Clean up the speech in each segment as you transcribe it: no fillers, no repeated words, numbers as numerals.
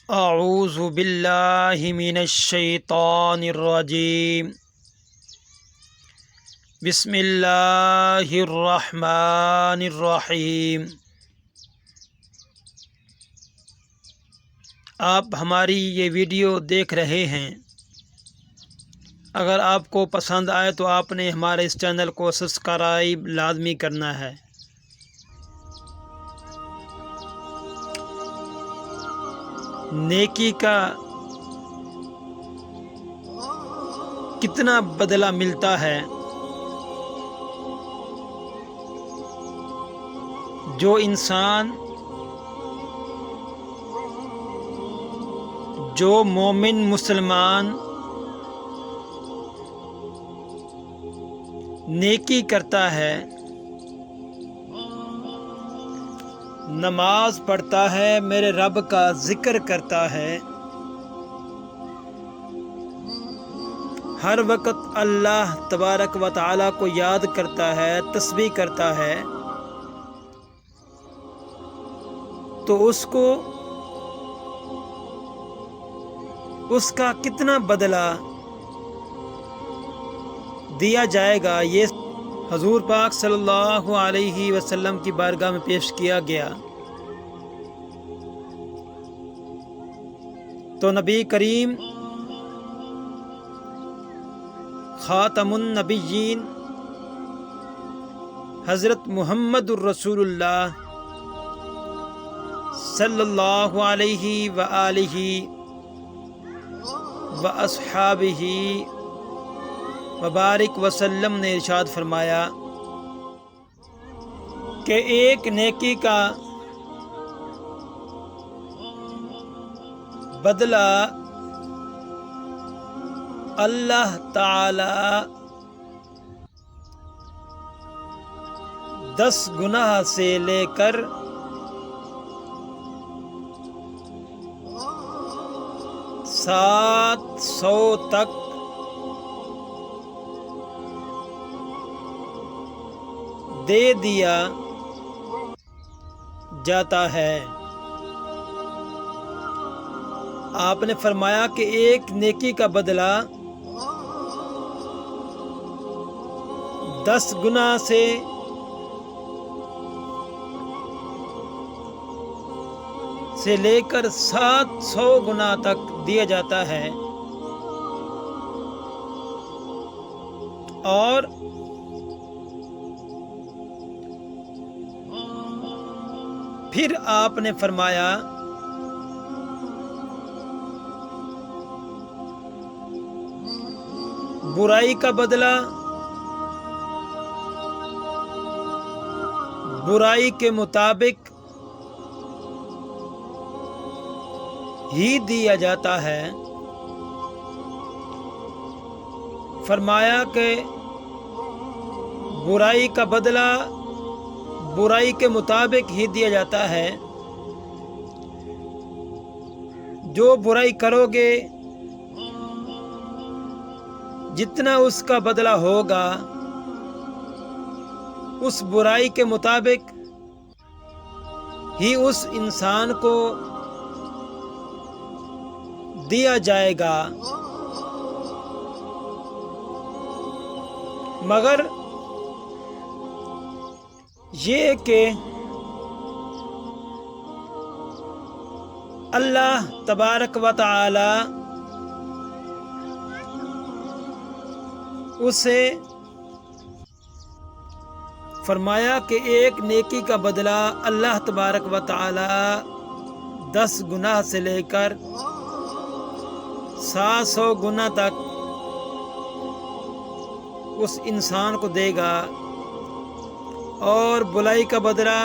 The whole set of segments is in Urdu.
اعوذ باللہ من الشیطان الرجیم بسم اللہ الرحمن الرحیم۔ آپ ہماری یہ ویڈیو دیکھ رہے ہیں، اگر آپ کو پسند آئے تو آپ نے ہمارے اس چینل کو سبسکرائب لازمی کرنا ہے۔ نیکی کا کتنا بدلہ ملتا ہے۔ جو انسان، جو مومن مسلمان نیکی کرتا ہے، نماز پڑھتا ہے، میرے رب کا ذکر کرتا ہے، ہر وقت اللہ تبارک و تعالیٰ کو یاد کرتا ہے، تسبیح کرتا ہے، تو اس کو اس کا کتنا بدلہ دیا جائے گا، یہ حضور پاک صلی اللہ علیہ وسلم کی بارگاہ میں پیش کیا گیا۔ تو نبی کریم خاتم النبیین حضرت محمد الرسول اللہ صلی اللہ علیہ وآلہ واصحابہ وبارک وسلم نے ارشاد فرمایا کہ ایک نیکی کا بدلہ اللہ تعالی 10 گناہ سے لے کر 700 تک دے دیا جاتا ہے۔ آپ نے فرمایا کہ ایک نیکی کا بدلہ 10 گنا سے لے کر 700 گنا تک دیا جاتا ہے۔ اور پھر آپ نے فرمایا برائی کا بدلہ برائی کے مطابق ہی دیا جاتا ہے۔ فرمایا کہ برائی کا بدلہ برائی کے مطابق ہی دیا جاتا ہے۔ جو برائی کرو گے جتنا اس کا بدلہ ہوگا اس برائی کے مطابق ہی اس انسان کو دیا جائے گا، مگر یہ کہ اللہ تبارک و تعالی اسے فرمایا کہ ایک نیکی کا بدلہ اللہ تبارک و تعالی 10 گناہ سے لے کر 700 گنا تک اس انسان کو دے گا، اور برائی کا بدلہ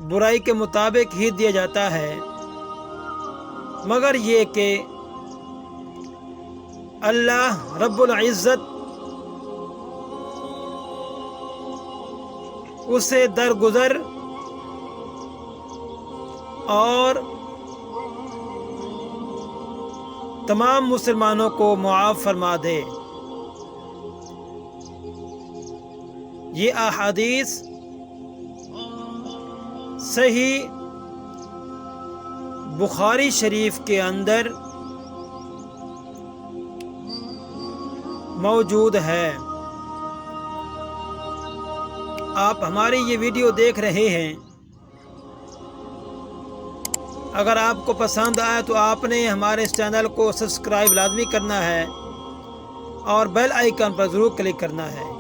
برائی کے مطابق ہی دیا جاتا ہے، مگر یہ کہ اللہ رب العزت اسے درگزر اور تمام مسلمانوں کو معاف فرما دے۔ یہ احادیث صحیح بخاری شریف کے اندر موجود ہے۔ آپ ہماری یہ ویڈیو دیکھ رہے ہیں، اگر آپ کو پسند آئے تو آپ نے ہمارے اس چینل کو سبسکرائب لازمی کرنا ہے اور بیل آئیکن پر ضرور کلک کرنا ہے۔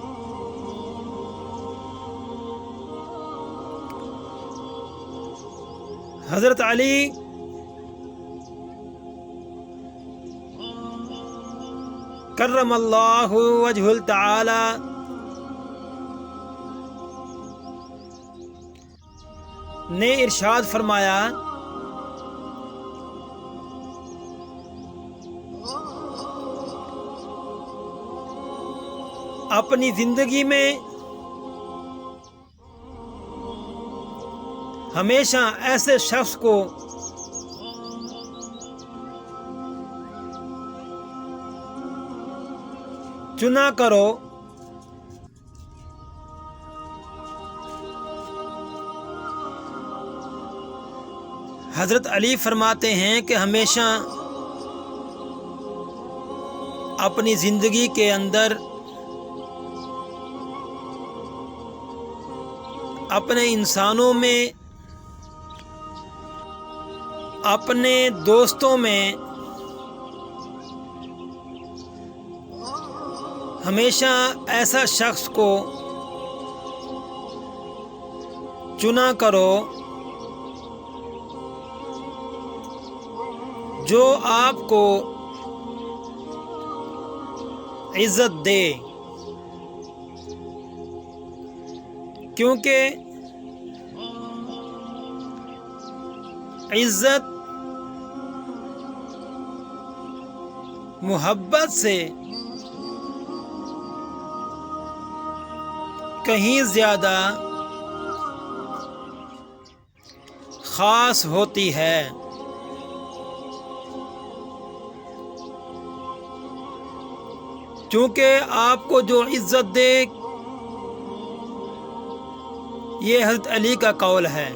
حضرت علی کرم اللہ وجہ تعالی نے ارشاد فرمایا، اپنی زندگی میں ہمیشہ ایسے شخص کو چنا کرو حضرت علی فرماتے ہیں کہ ہمیشہ اپنی زندگی کے اندر اپنے انسانوں میں، اپنے دوستوں میں ہمیشہ ایسا شخص کو چنا کرو جو آپ کو عزت دے، کیونکہ عزت محبت سے کہیں زیادہ خاص ہوتی ہے۔ چونکہ آپ کو جو عزت دے، یہ حضرت علی کا قول ہے۔